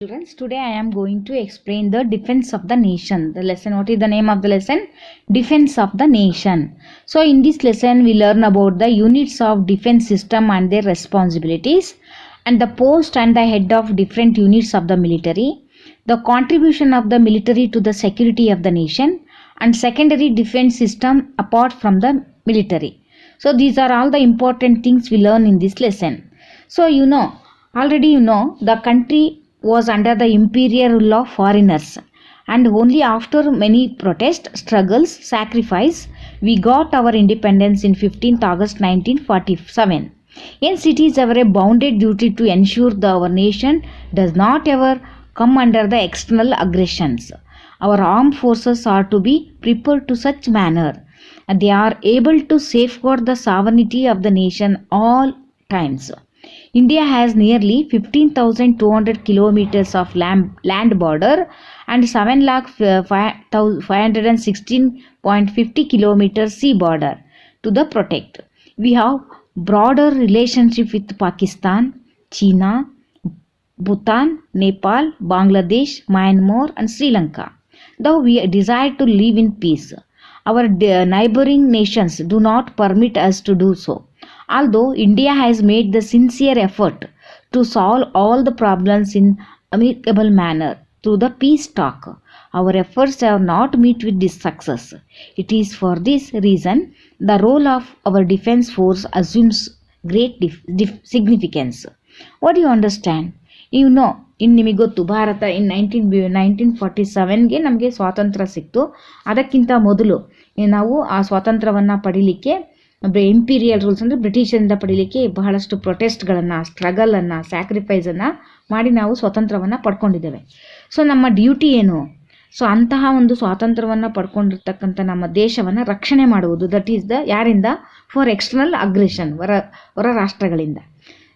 Children, today I am going to explain the defense of the nation. The lesson, what is the name of the lesson? Defense of the nation. So in this lesson we learn about the units of defense system and their responsibilities, and the post and the head of different units of the military, the contribution of the military to the security of the nation, and secondary defense system apart from the military. So these are all the important things we learn in this lesson. So already the country was under the imperial rule of foreigners, and only after many protests, struggles, sacrifice, we got our independence in 15th August 1947. Hence it is our bounden duty to ensure that our nation does not ever come under the external aggressions. Our armed forces are to be prepared to such manner that they are able to safeguard the sovereignty of the nation all times. India has nearly 15,200 kilometers of land border and 7,516.50 kilometers sea border to the protect. We have broader relationship with Pakistan, China, Bhutan, Nepal, Bangladesh, Myanmar and Sri Lanka. Though we desire to live in peace, our neighboring nations do not permit us to do so. Although India has made the sincere effort to solve all the problems in amicable manner through the peace talk, our efforts have not met with this success. It is for this reason the role of our defense force assumes great significance. What do you understand? ಇನ್ನು ನಿಮಗೆ ಗೊತ್ತು, ಭಾರತ ಇನ್ 1947ಗೆ ನಮಗೆ ಸ್ವಾತಂತ್ರ್ಯ ಸಿಕ್ತು. ಅದಕ್ಕಿಂತ ಮೊದಲು ನಾವು ಆ ಸ್ವಾತಂತ್ರ್ಯವನ್ನು ಪಡೀಲಿಕ್ಕೆ ಇಂಪೀರಿಯಲ್ ರೂಲ್ಸ್ ಅಂದರೆ ಬ್ರಿಟಿಷರಿಂದ ಪಡೀಲಿಕ್ಕೆ ಬಹಳಷ್ಟು ಪ್ರೊಟೆಸ್ಟ್ಗಳನ್ನು, ಸ್ಟ್ರಗಲನ್ನು, ಸ್ಯಾಕ್ರಿಫೈಸನ್ನು ಮಾಡಿ ನಾವು ಸ್ವಾತಂತ್ರ್ಯವನ್ನು ಪಡ್ಕೊಂಡಿದ್ದೇವೆ. ಸೊ ನಮ್ಮ ಡ್ಯೂಟಿ ಏನು? ಸೊ ಅಂತಹ ಒಂದು ಸ್ವಾತಂತ್ರ್ಯವನ್ನು ಪಡ್ಕೊಂಡಿರ್ತಕ್ಕಂಥ ನಮ್ಮ ದೇಶವನ್ನು ರಕ್ಷಣೆ ಮಾಡುವುದು. ದಟ್ ಈಸ್ ಯಾರಿಂದ? ಫಾರ್ ಎಕ್ಸ್ಟರ್ನಲ್ ಅಗ್ರೆಷನ್, ಹೊರ ರಾಷ್ಟ್ರಗಳಿಂದ.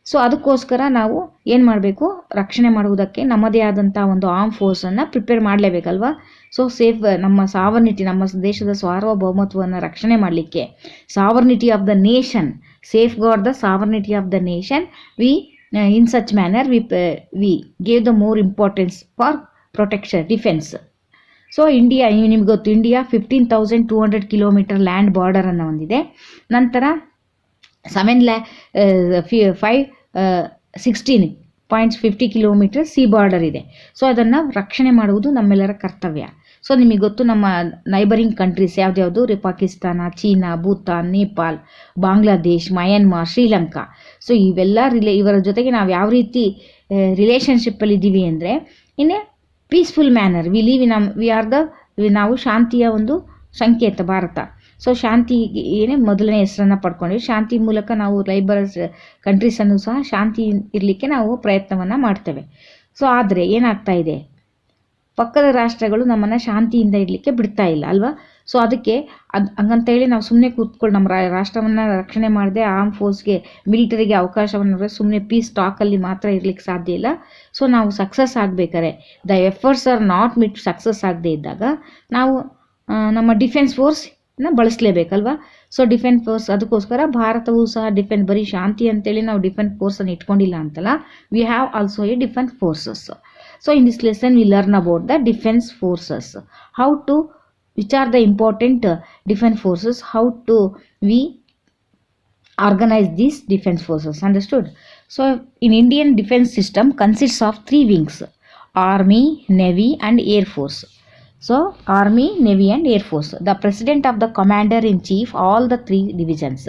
ಸೊ ಅದಕ್ಕೋಸ್ಕರ ನಾವು ಏನು ಮಾಡಬೇಕು? ರಕ್ಷಣೆ ಮಾಡುವುದಕ್ಕೆ ನಮ್ಮದೇ ಆದಂಥ ಒಂದು ಆರ್ಮ್ ಫೋರ್ಸನ್ನು ಪ್ರಿಪೇರ್ ಮಾಡಲೇಬೇಕಲ್ವಾ? ಸೊ ನಮ್ಮ ಸಾವರ್ನಿಟಿ, ನಮ್ಮ ದೇಶದ ಸಾರ್ವಭೌಮತ್ವವನ್ನು ರಕ್ಷಣೆ ಮಾಡಲಿಕ್ಕೆ, sovereignty of the nation, safeguard the sovereignty of the nation, in such manner we gave the more importance for protection, defence. So India, ನಿಮ್ಗೆ ಗೊತ್ತು, ಇಂಡಿಯಾ 15,200 ಕಿಲೋಮೀಟರ್ ಲ್ಯಾಂಡ್ ಬಾರ್ಡರನ್ನು ಹೊಂದಿದೆ. ನಂತರ 7,516.50 ಕಿಲೋಮೀಟರ್ ಸಿ ಬಾರ್ಡರ್ ಇದೆ. ಸೊ ಅದನ್ನು ರಕ್ಷಣೆ ಮಾಡುವುದು ನಮ್ಮೆಲ್ಲರ ಕರ್ತವ್ಯ. ಸೊ ನಿಮಗೆ ಗೊತ್ತು, ನಮ್ಮ neighbouring countries ಯಾವ್ದ್ಯಾವುದು? Pakistan, China, Bhutan, Nepal, Bangladesh, Myanmar, Sri Lanka. So ಇವೆಲ್ಲ ಇವರ ಜೊತೆಗೆ ನಾವು ಯಾವ ರೀತಿ ರಿಲೇಷನ್ಶಿಪ್ಪಲ್ಲಿ ಇದ್ದೀವಿ ಅಂದರೆ, in a peaceful manner V leave ನಾವು ಶಾಂತಿಯ ಒಂದು ಸಂಕೇತ ಭಾರತ. ಸೊ ಶಾಂತಿ ಮೊದಲನೇ ಹೆಸರನ್ನು ಪಡ್ಕೊಂಡ್ವಿ. ಶಾಂತಿ ಮೂಲಕ ನಾವು ಲೈಬರಸ್ ಕಂಟ್ರೀಸನ್ನು ಸಹ ಶಾಂತಿ ಇರಲಿಕ್ಕೆ ನಾವು ಪ್ರಯತ್ನವನ್ನು ಮಾಡ್ತೇವೆ. ಸೊ ಆದರೆ ಏನಾಗ್ತಾ ಇದೆ? ಪಕ್ಕದ ರಾಷ್ಟ್ರಗಳು ನಮ್ಮನ್ನು ಶಾಂತಿಯಿಂದ ಇರಲಿಕ್ಕೆ ಬಿಡ್ತಾ ಇಲ್ಲ ಅಲ್ವಾ? ಸೊ ಅದಕ್ಕೆ ಹಂಗಂತೇಳಿ ನಾವು ಸುಮ್ಮನೆ ಕೂತ್ಕೊಂಡು ನಮ್ಮ ರಾಷ್ಟ್ರವನ್ನು ರಕ್ಷಣೆ ಮಾಡದೆ ಆರ್ಮ್ ಫೋರ್ಸ್ಗೆ, ಮಿಲಿಟರಿಗೆ ಅವಕಾಶವನ್ನು ಸುಮ್ಮನೆ ಪೀಸ್ ಟಾಕಲ್ಲಿ ಮಾತ್ರ ಇರಲಿಕ್ಕೆ ಸಾಧ್ಯ ಇಲ್ಲ. ಸೊ ನಾವು ಸಕ್ಸಸ್ ಆಗಬೇಕಾದ್ರೆ, the efforts are not met success ಆಗದೆ ಇದ್ದಾಗ ನಾವು ನಮ್ಮ ಡಿಫೆನ್ಸ್ ಫೋರ್ಸ್ನ ಬಳಸಲೇಬೇಕಲ್ವಾ? ಸೊ ಡಿಫೆನ್ಸ್ ಫೋರ್ಸ್, ಅದಕ್ಕೋಸ್ಕರ ಭಾರತವೂ ಸಹ ಬರೀ ಶಾಂತಿ ಅಂತೇಳಿ ನಾವು ಡಿಫೆನ್ಸ್ ಫೋರ್ಸನ್ನು ಇಟ್ಕೊಂಡಿಲ್ಲ ಅಂತಲ್ಲ. We have also A defence forces. So in this lesson we learn about the defense forces, which are the important defense forces, how to we organize these defense forces. Understood? So in Indian defense system consists of 3 wings: Army, Navy and Air Force. So Army, Navy and Air Force. The President of the Commander-in-Chief all the 3 divisions.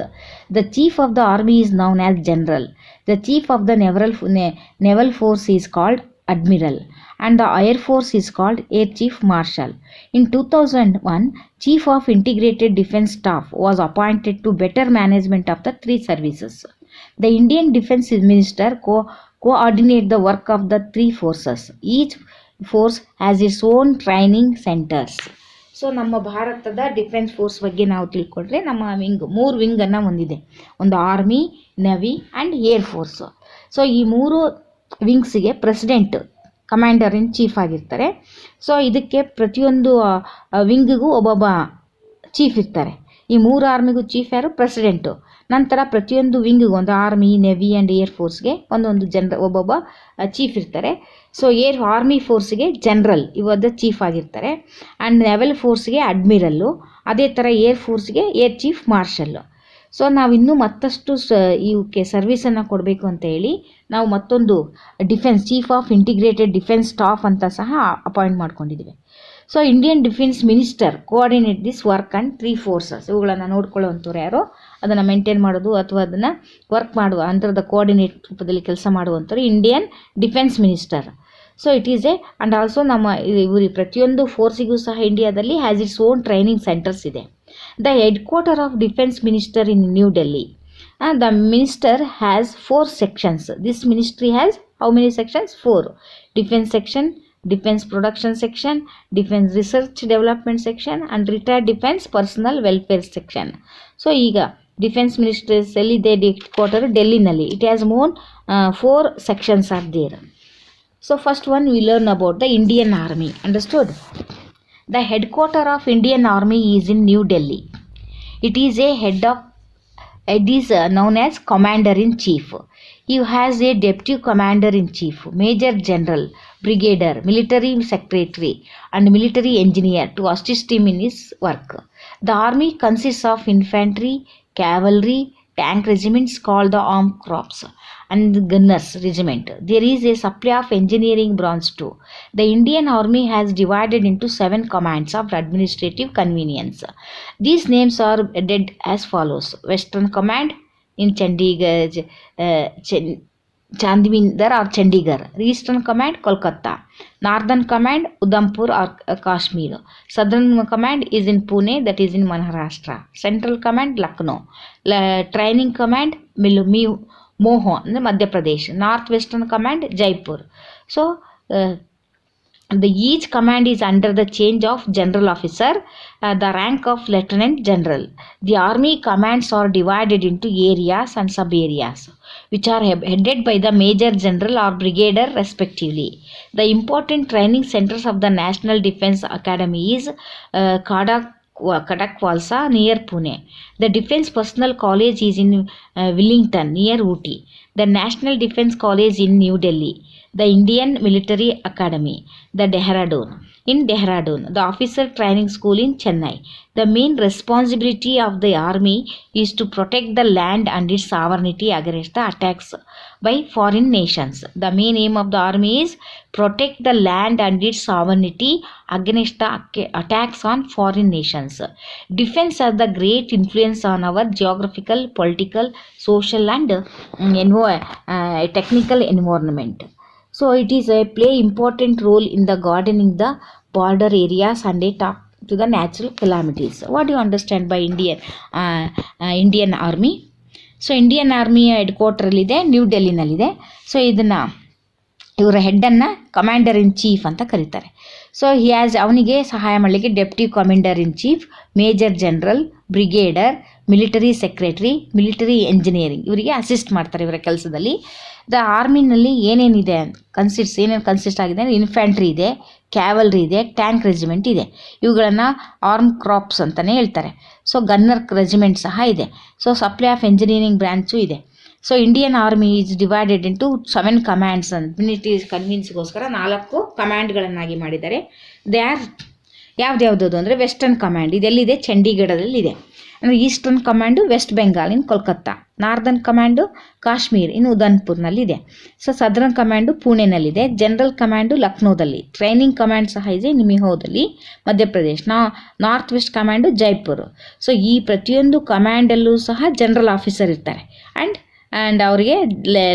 The Chief of the Army is known as General. The Chief of the Naval Force is called Admiral, and the Air Force is called Air Chief Marshal. In 2001, Chief of Integrated Defense Staff was appointed to better management of the 3 services. The Indian Defense Minister coordinate the work of the 3 forces. Each force has its own training centers. So ನಮ್ಮ ಭಾರತದ defence force ಬಗ್ಗೆ ನಾವು ತಿಳ್ಕೊಂಡ್ರೆ, ನಮ್ಮ 3 ವಿಂಗನ್ನು ಹೊಂದಿದೆ. ಒಂದು army, navy and air force. So ಈ 3 ವಿಂಗ್ಸಿಗೆ president, commander in chief ಆಗಿರ್ತಾರೆ. ಸೊ ಇದಕ್ಕೆ ಪ್ರತಿಯೊಂದು ವಿಂಗಿಗೂ ಒಬ್ಬೊಬ್ಬ ಚೀಫ್ ಇರ್ತಾರೆ. ಈ 3 ಆರ್ಮಿಗೂ ಚೀಫ್ ಯಾರು? ಪ್ರೆಸಿಡೆಂಟು. ನಂತರ ಪ್ರತಿಯೊಂದು ವಿಂಗಿಗೂ ಒಂದು ಆರ್ಮಿ, ನೆವಿ ಆ್ಯಂಡ್ ಏರ್ ಫೋರ್ಸ್ಗೆ ಒಂದೊಂದು ಒಬ್ಬೊಬ್ಬ ಚೀಫ್ ಇರ್ತಾರೆ. ಸೊ ಆರ್ಮಿ ಫೋರ್ಸ್ಗೆ ಜನರಲ್ ಇವತ್ತು ಚೀಫ್ ಆಗಿರ್ತಾರೆ, ಆ್ಯಂಡ್ ನೆವಲ್ ಫೋರ್ಸ್ಗೆ ಅಡ್ಮಿರಲ್ಲು, ಅದೇ ಥರ ಏರ್ ಫೋರ್ಸ್ಗೆ ಏರ್ ಚೀಫ್ ಮಾರ್ಷಲ್ಲು. ಸೊ ನಾವಿನ್ನೂ ಮತ್ತಷ್ಟು ಇವಕ್ಕೆ ಸರ್ವಿಸನ್ನು ಕೊಡಬೇಕು ಅಂತ ಹೇಳಿ ನಾವು ಮತ್ತೊಂದು defence chief of integrated defence staff ಅಂತ ಸಹ ಅಪಾಯಿಂಟ್ ಮಾಡ್ಕೊಂಡಿದ್ದೀವಿ. So Indian defence minister coordinate this work and 3 forces. ಇವುಗಳನ್ನು ನೋಡ್ಕೊಳ್ಳುವಂಥವ್ರು ಯಾರೋ ಅದನ್ನು ಮೇಂಟೈನ್ ಮಾಡೋದು ಅಥವಾ ಅದನ್ನು ವರ್ಕ್ ಮಾಡುವ ಅಂಥರದ ಕೋಆರ್ಡಿನೇಟ್ ರೂಪದಲ್ಲಿ ಕೆಲಸ ಮಾಡುವಂಥವ್ರು Indian defence minister. So it is and also ನಮ್ಮ ಇವರು ಪ್ರತಿಯೊಂದು ಫೋರ್ಸಿಗೂ ಸಹ ಇಂಡಿಯಾದಲ್ಲಿ has its own training centres ಇದೆ. The headquarter of defence minister in new Delhi. The minister has 4 sections. This ministry has how many sections? 4. Defense section, defense production section, defense research development section, and retired defense personnel welfare section. So ಈಗ defence ministries ಎಲ್ಲಿದೆ headquarter ಡೆಲ್ಲಿನಲ್ಲಿ. It has more 4 sections are there. So first one we learn about the Indian Army. Understood? The headquarter of Indian Army is in New Delhi. It is known as Commander-in-Chief. He has a Deputy Commander-in-Chief, Major General, Brigadier, Military Secretary, and Military Engineer to assist him in his work. The army consists of infantry, cavalry, tank regiments called the armed corps, and gunners regiment. There is a supply of engineering branch too. The Indian Army has divided into 7 commands of administrative convenience. These names are headed as follows: Western Command in Chandigarh, Chandivindar or Chandigarh. Eastern Command Kolkata. Northern Command Udhampur or Kashmir. Southern Command is in Pune, that is in Maharashtra. Central Command Lucknow. Training Command Moho, Madhya Pradesh. Northwestern Command Jaipur. So each command is under the change of general officer, the rank of lieutenant general. The army commands are divided into areas and sub areas, which are headed by the major general or brigadier respectively. The important training centers of the National Defense Academy is Kadakwalsa near Pune. The Defense Personnel College is in Wellington near Ooty. The National Defense College in New Delhi. The Indian Military Academy, the Dehradun. In Dehradun, the Officer Training School in Chennai. The main responsibility of the army is to protect the land and its sovereignty against the attacks by foreign nations. The main aim of the army is protect the land and its sovereignty against the attacks on foreign nations. Defense has the great influence on our geographical, political, social and technical environment. So it is play important role in the gardening the border areas and a talk to the natural calamities. What do you understand by Indian Army? So Indian Army headquarter ಇದೆ new ಡೆಲ್ಲಿನಲ್ಲಿದೆ. So ಇದನ್ನು ಇವರ ಹೆಡ್ಡನ್ನು commander in chief ಅಂತ ಕರೀತಾರೆ. So ಅವನಿಗೆ ಸಹಾಯ ಮಾಡಲಿಕ್ಕೆ deputy commander in chief, major general, ಬ್ರಿಗೇಡರ್, military secretary, military engineering ಇವರಿಗೆ assist ಮಾಡ್ತಾರೆ ಇವರ ಕೆಲಸದಲ್ಲಿ. ದ ಆರ್ಮಿನಲ್ಲಿ ಏನೇನಿದೆ ಏನೇನು ಕನ್ಸಿಸ್ಟ್ ಆಗಿದೆ ಅಂದರೆ ಇನ್ಫ್ಯಾಂಟ್ರಿ ಇದೆ, ಕ್ಯಾವಲ್ರಿ ಇದೆ, ಟ್ಯಾಂಕ್ ರೆಜಿಮೆಂಟ್ ಇದೆ. ಇವುಗಳನ್ನು ಆರ್ಮ್ ಕ್ರಾಪ್ಸ್ ಅಂತಲೇ ಹೇಳ್ತಾರೆ. ಸೊ ಗನ್ನರ್ ರೆಜಿಮೆಂಟ್ ಸಹ ಇದೆ. So supply of engineering branch ಇದೆ. So Indian army is divided into 7 commands military ಕನ್ವೀನ್ಸ್ಗೋಸ್ಕರ 4 ಕಮಾಂಡ್ಗಳನ್ನಾಗಿ ಮಾಡಿದ್ದಾರೆ. ದೇ ಆರ್ ಯಾವ್ದ್ಯಾವ್ದು ಅಂದರೆ ವೆಸ್ಟರ್ನ್ ಕಮಾಂಡ್ ಇದೆಲ್ಲಿದೆ, ಚಂಡೀಗಢದಲ್ಲಿದೆ. ಅಂದರೆ eastern command west Bengal in Kolkata, northern command Kashmir in ಉಧನ್ಪುರ್ನಲ್ಲಿದೆ. ಸೊ ಸದರ್ನ್ ಕಮಾಂಡು ಪುಣೆನಲ್ಲಿದೆ, ಜನರಲ್ ಕಮಾಂಡು ಲಕ್ನೋದಲ್ಲಿ, ಟ್ರೈನಿಂಗ್ ಕಮಾಂಡ್ ಸಹ ಇದೆ ನಿಮಿಹೋದಲ್ಲಿ Madhya Pradesh, north west command Jaipur. So ಈ ಪ್ರತಿಯೊಂದು ಕಮಾಂಡಲ್ಲೂ ಸಹ ಜನರಲ್ ಆಫೀಸರ್ ಇರ್ತಾರೆ ಆ್ಯಂಡ್ ಅವರಿಗೆ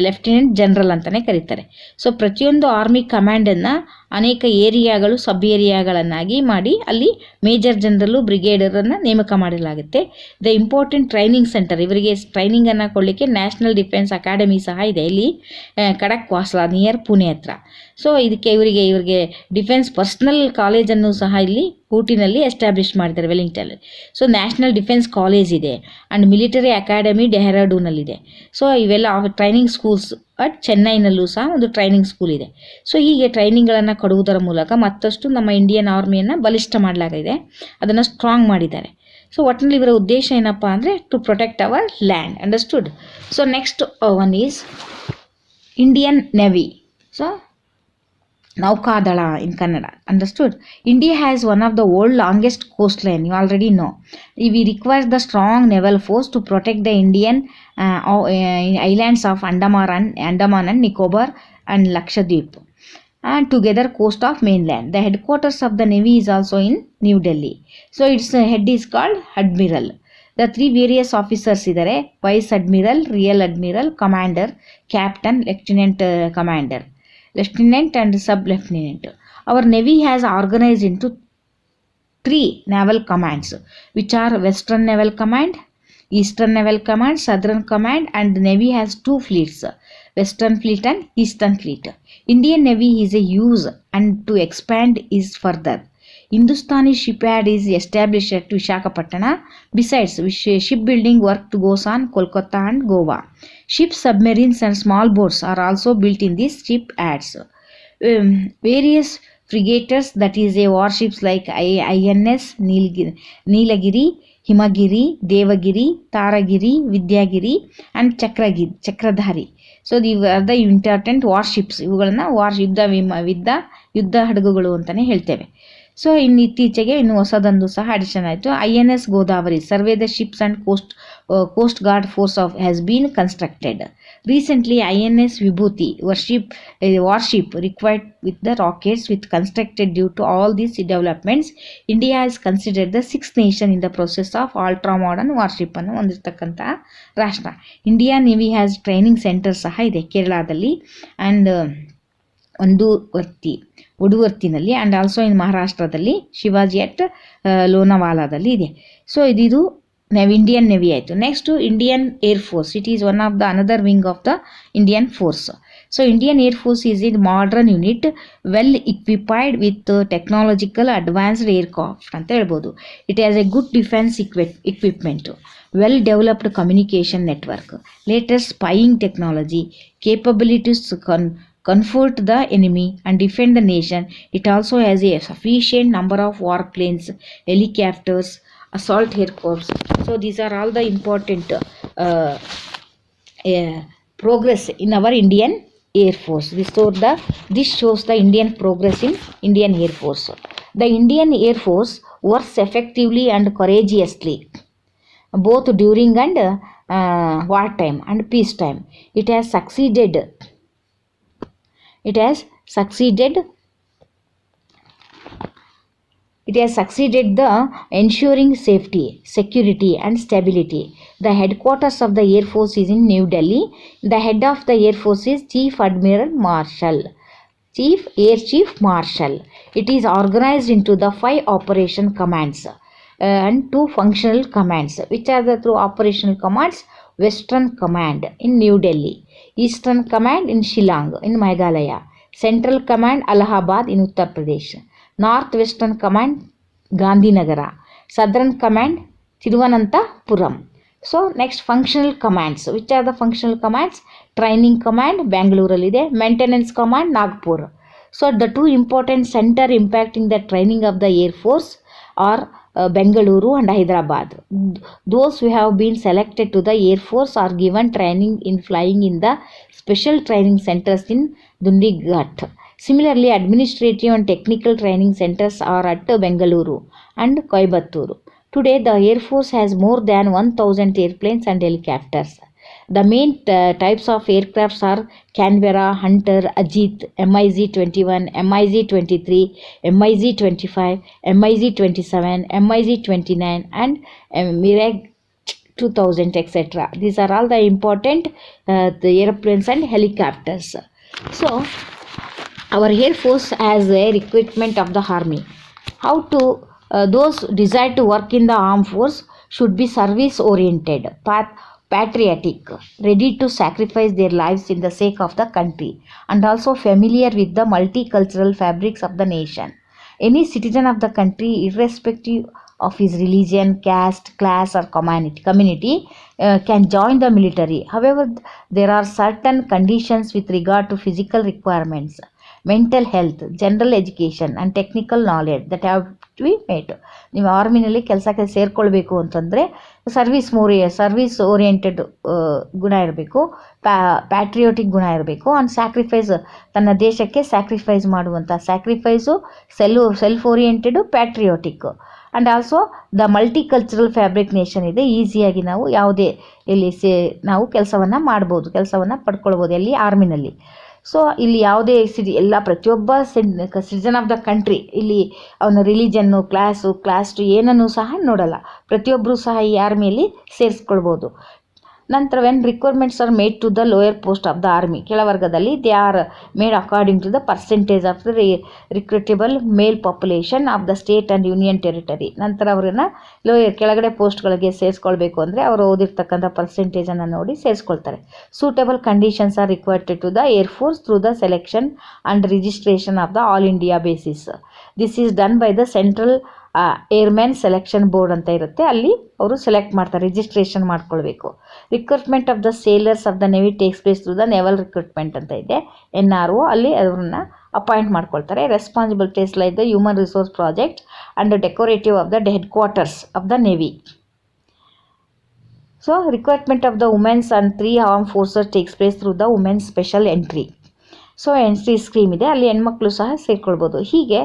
ಲೆಫ್ಟಿನೆಂಟ್ ಜನರಲ್ ಅಂತಲೇ ಕರೀತಾರೆ. ಸೊ ಪ್ರತಿಯೊಂದು ಆರ್ಮಿ ಕಮಾಂಡನ್ನು ಅನೇಕ ಏರಿಯಾಗಳು ಸಬ್ ಏರಿಯಾಗಳನ್ನಾಗಿ ಮಾಡಿ ಅಲ್ಲಿ ಮೇಜರ್ ಜನರಲ್ಲು ಬ್ರಿಗೇಡರನ್ನು ನೇಮಕ ಮಾಡಲಾಗುತ್ತೆ. ದ ಇಂಪಾರ್ಟೆಂಟ್ ಟ್ರೈನಿಂಗ್ ಸೆಂಟರ್ ಇವರಿಗೆ ಟ್ರೈನಿಂಗನ್ನು ಕೊಡಲಿಕ್ಕೆ ನ್ಯಾಷನಲ್ ಡಿಫೆನ್ಸ್ ಅಕಾಡೆಮಿ ಸಹ ಇದೆ ಇಲ್ಲಿ ಕಡಕ್ವಾಸ್ಲಾ ನಿಯರ್ ಪುಣೆ ಹತ್ರ. ಸೊ ಇವರಿಗೆ ಡಿಫೆನ್ಸ್ ಪರ್ಸನಲ್ ಕಾಲೇಜನ್ನು ಸಹ ಇಲ್ಲಿ ಊಟಿನಲ್ಲಿ ಎಸ್ಟಾಬ್ಲಿಷ್ ಮಾಡಿದ್ದಾರೆ, Wellington. So national defence college ಇದೆ ಆ್ಯಂಡ್ ಮಿಲಿಟರಿ ಅಕಾಡೆಮಿ ಡೆಹ್ರಾಡೂನಲ್ಲಿದೆ. ಸೊ ಇವೆಲ್ಲ ಟ್ರೈನಿಂಗ್ ಸ್ಕೂಲ್ಸ್ ಅಟ್ ಚೆನ್ನೈನಲ್ಲೂ ಸಹ ಒಂದು ಟ್ರೈನಿಂಗ್ ಸ್ಕೂಲ್ ಇದೆ. ಸೊ ಹೀಗೆ ಟ್ರೈನಿಂಗ್ಗಳನ್ನು ಕೊಡುವುದರ ಮೂಲಕ ಮತ್ತಷ್ಟು ನಮ್ಮ ಇಂಡಿಯನ್ ಆರ್ಮಿಯನ್ನು ಬಲಿಷ್ಠ ಮಾಡಲಾಗಿದೆ, ಅದನ್ನು ಸ್ಟ್ರಾಂಗ್ ಮಾಡಿದ್ದಾರೆ. ಸೊ ಒಟ್ಟಿನಲ್ಲಿ ಇವರ ಉದ್ದೇಶ ಏನಪ್ಪ ಅಂದರೆ to protect our land. Understood. So next one is Indian navy. So ನೌಕಾದಳ in Kannada. Understood? India has one of the world longest coastline. You already know. We require the strong naval force to protect the Indian islands of Andaman and Nicobar and Lakshadweep, and together coast of mainland. The headquarters of the Navy is also in New Delhi. So its head is called Admiral. The three various officers idare: Vice Admiral, Rear Admiral, Commander, Captain, Lieutenant and Sub-Lieutenant. Our Navy has organized into three naval commands, which are Western Naval Command, Eastern Naval Command, Southern Command, and the Navy has two fleets, Western Fleet and Eastern Fleet. Indian Navy is a use and to expand is further. Hindustani Shipyard is established at Visakhapatnam. Besides, shipbuilding work goes on Kolkata and Goa. Ships, submarines and small boats are also built in these shipyards. Various frigates, that is a warships like INS Nilagiri, Himagiri, Devagiri, Taragiri, Vidyagiri and Chakradhari. So these are the important warships. ಇವುಗಳನ್ನ ಯುದ್ಧ ಹಡಗುಗಳು ಅಂತಾನೆ ಹೇಳ್ತೇವೆ. So ಇತ್ತೀಚೆಗೆ ಇನ್ನು ಹೊಸದೊಂದು ಸಹ addition ಆಯಿತು. INS Godavari survey the ships and coast guard force of has been constructed. Recently, INS Vibhuti warship required with the rockets with constructed. Due to all these developments, India is considered the sixth nation in the process of ultra modern warship ಅನ್ನು ಹೊಂದಿರತಕ್ಕಂತಹ ರಾಷ್ಟ್ರ. India navy has training centre ಸಹ ಇದೆ ಕೇರಳದಲ್ಲಿ and ಉಡುವರ್ತಿನಲ್ಲಿ and also in ಮಹಾರಾಷ್ಟ್ರದಲ್ಲಿ Shivaji at ಲೋನಾವಾಲಾದಲ್ಲಿ ಇದೆ. ಸೊ ಇದು ಇಂಡಿಯನ್ ನೆವಿ ಆಯಿತು. Next Indian air force. It is one of the another wing of the Indian force. So Indian air force is in modern unit well equipped with technological advanced aircraft ಅಂತ ಹೇಳ್ಬೋದು. It has a good defence equipment, well developed communication network, latest spying technology, capabilities to confront the enemy and defend the nation. It also has a sufficient number of warplanes, helicopters, assault aircrafts. So these are all the important progress in our Indian Air Force. This shows the Indian progress in Indian Air Force. The Indian Air Force works effectively and courageously both during and wartime and peacetime. It has succeeded the ensuring safety, security and stability. The headquarters of the Air Force is in New Delhi. The head of the Air Force is Chief Air Chief Marshal. It is organized into the 5 operation commands and 2 functional commands, which are the 2 operational commands: Western Command in New Delhi, Eastern Command in Shillong in Meghalaya, Central Command Allahabad in Uttar Pradesh, Northwestern Command Gandhinagara, Southern Command Thiruvananthapuram. So next, functional commands. Which are the functional commands? Training Command Bangalore ಇದೆ, Maintenance Command Nagpur. So the 2 important center impacting the training of the Air Force are Bengaluru and Hyderabad. Those who have been selected to the Air Force are given training in flying in the special training centers in Dundighat. Similarly, administrative and technical training centers are at Bengaluru and Coimbatore. Today, the Air Force has more than 1,000 airplanes and helicopters. The main types of aircrafts are Canberra, Hunter, Ajit, MiG-21, MiG-23, MiG-25, MiG-27, MiG-29 and Mirage 2000, etc. These are all the important the airplanes and helicopters. So our Air Force has air equipment of the army. How to those desire to work in the armed force should be service oriented, patriotic, ready to sacrifice their lives in the sake of the country, and also familiar with the multicultural fabrics of the nation. Any citizen of the country, irrespective of his religion, caste, class or community can join the military. However, there are certain conditions with regard to physical requirements, mental health, general education and technical knowledge that have be made. ನೀವು ಆರ್ಮಿನಲ್ಲಿ ಕೆಲಸಕ್ಕೆ ಸೇರಿಕೊಳ್ಬೇಕು ಅಂತಂದರೆ service oriented ಗುಣ ಇರಬೇಕು, ಪ್ಯಾಟ್ರಿಯೋಟಿಕ್ ಗುಣ ಇರಬೇಕು, and sacrifice, ತನ್ನ ದೇಶಕ್ಕೆ ಸ್ಯಾಕ್ರಿಫೈಸ್ ಮಾಡುವಂಥ, sacrifice self oriented, patriotic, and also the multicultural fabric nation ಇದೆ. ಈಸಿಯಾಗಿ ನಾವು ಯಾವುದೇ ಇಲ್ಲಿ ನಾವು ಕೆಲಸವನ್ನು ಮಾಡ್ಬೋದು, ಕೆಲಸವನ್ನು ಪಡ್ಕೊಳ್ಬೋದು ಎಲ್ಲಿ ಆರ್ಮಿನಲ್ಲಿ. ಸೊ ಇಲ್ಲಿ ಯಾವುದೇ ಎಲ್ಲ ಪ್ರತಿಯೊಬ್ಬ ಸಿಟಿಜನ್ ಆಫ್ ದ ಕಂಟ್ರಿ, ಇಲ್ಲಿ ಅವನ ರಿಲಿಜನ್ನು, ಕ್ಲಾಸ್ ಟು ಏನನ್ನೂ ಸಹ ನೋಡಲ್ಲ, ಪ್ರತಿಯೊಬ್ಬರೂ ಸಹ ಈ ಆರ್ಮಿಯಲ್ಲಿ ಸೇರಿಸ್ಕೊಳ್ಬೋದು. ನಂತರ when requirements are made to the lower post of the army, ಕೆಳವರ್ಗದಲ್ಲಿ they are made according to the percentage of the recruitable male population of the state and union territory. ನಂತರ ಅವ್ರನ್ನ ಕೆಳಗಡೆ ಪೋಸ್ಟ್ಗಳಿಗೆ ಸೇರಿಸ್ಕೊಳ್ಬೇಕು ಅಂದರೆ ಅವರು ಓದಿರ್ತಕ್ಕಂಥ ಪರ್ಸೆಂಟೇಜನ್ನು ನೋಡಿ ಸೇರಿಸ್ಕೊಳ್ತಾರೆ. Suitable conditions are required to the air force through the selection and registration of the all India basis. This is done by the central airman selection board ಅಂತ ಇರುತ್ತೆ, ಅಲ್ಲಿ ಅವರು ಸೆಲೆಕ್ಟ್ ಮಾಡ್ತಾರೆ, ರಿಜಿಸ್ಟ್ರೇಷನ್ ಮಾಡ್ಕೊಳ್ಬೇಕು. Recruitment of the sailors of the navy takes place through the naval recruitment ಅಂತ ಇದೆ, NRO, ಅಲ್ಲಿ ಅವ್ರನ್ನ ಅಪಾಯಿಂಟ್ ಮಾಡ್ಕೊಳ್ತಾರೆ. Responsibilities like the human resource project and decorative of the head quarters of the navy. So recruitment of the womens and 3 arm forces takes place through the womens special entry. So entry scheme ಇದೆ, ಅಲ್ಲಿ ಹೆಣ್ಮಕ್ಳು ಸಹ ಸೇರ್ಕೊಳ್ಬೋದು. ಹೀಗೆ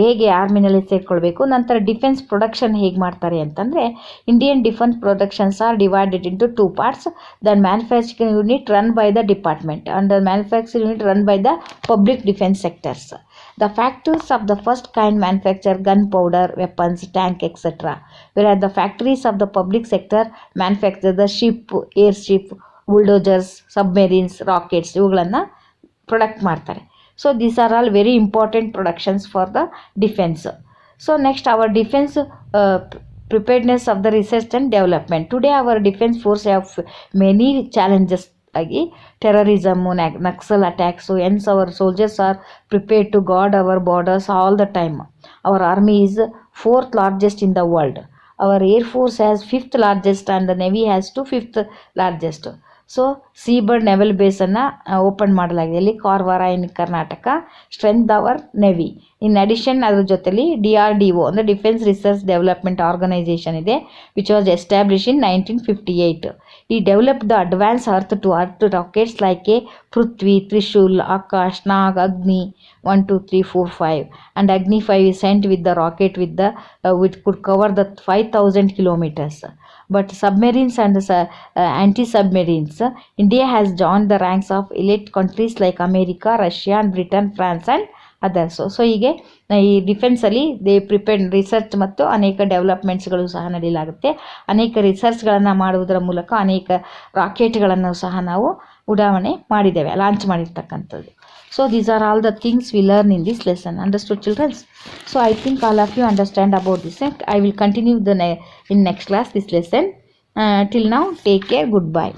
ಹೇಗೆ ಆರ್ಮಿನಲ್ಲಿ ಸೇರ್ಕೊಳ್ಬೇಕು. ನಂತರ defence production ಹೇಗೆ ಮಾಡ್ತಾರೆ ಅಂತಂದರೆ, Indian defence productions are divided into 2 parts. The manufacturing unit run by the department and the manufacturing unit run by the public defence sectors. The factories of the first kind manufacture gunpowder, weapons, tank, etc. Whereas the factories of the public sector manufacture the ship, airship, bulldozers, submarines, rockets, ಇವುಗಳನ್ನು product ಮಾಡ್ತಾರೆ. So these are all very important productions for the defence. So next our defence preparedness of the research and development. Today our defence force have many challenges ಆಗಿ terrorism, Naxal attacks. Hence our soldiers are prepared to guard our borders all the time. Our army is 4th largest in the world. Our air force has 5th largest and the navy has 5th largest. So seabird naval ಬೇಸನ್ನು open ಮಾಡಲಾಗಿದೆ ಇಲ್ಲಿ Karwar in Karnataka. Strength our navy. In addition ಅದ್ರ ಜೊತೆಲಿ DRDO ಅಂದರೆ defence research development organisation ಇದೆ, which was establish in 1958. ಈ develop the advance earth to earth rockets like a Prithvi, Trishul, Akash, Nag, Agni 1, 2, 3, 4, 5 and Agni 5 is sent with the rocket which could cover the 5,000 kilometers. But submarines and anti-submarines, India has joined the ranks of elite countries like America, Russia and Britain, France and others. So ಹೀಗೆ ಈ ಡಿಫೆನ್ಸಲ್ಲಿ prepared research ಮತ್ತು ಅನೇಕ ಡೆವಲಪ್ಮೆಂಟ್ಸ್ಗಳು ಸಹ ನಡೆಯಲಾಗುತ್ತೆ. ಅನೇಕ ರಿಸರ್ಚ್ಗಳನ್ನು ಮಾಡುವುದರ ಮೂಲಕ ಅನೇಕ ರಾಕೆಟ್ಗಳನ್ನು ಸಹ ನಾವು ಉಡಾವಣೆ ಮಾಡಿದ್ದೇವೆ, ಲಾಂಚ್ ಮಾಡಿರ್ತಕ್ಕಂಥದ್ದು. So these are all the things we learn in this lesson. Understood, children? So I think all of you understand about this. I will continue in next class this lesson. Till now, take care. Goodbye.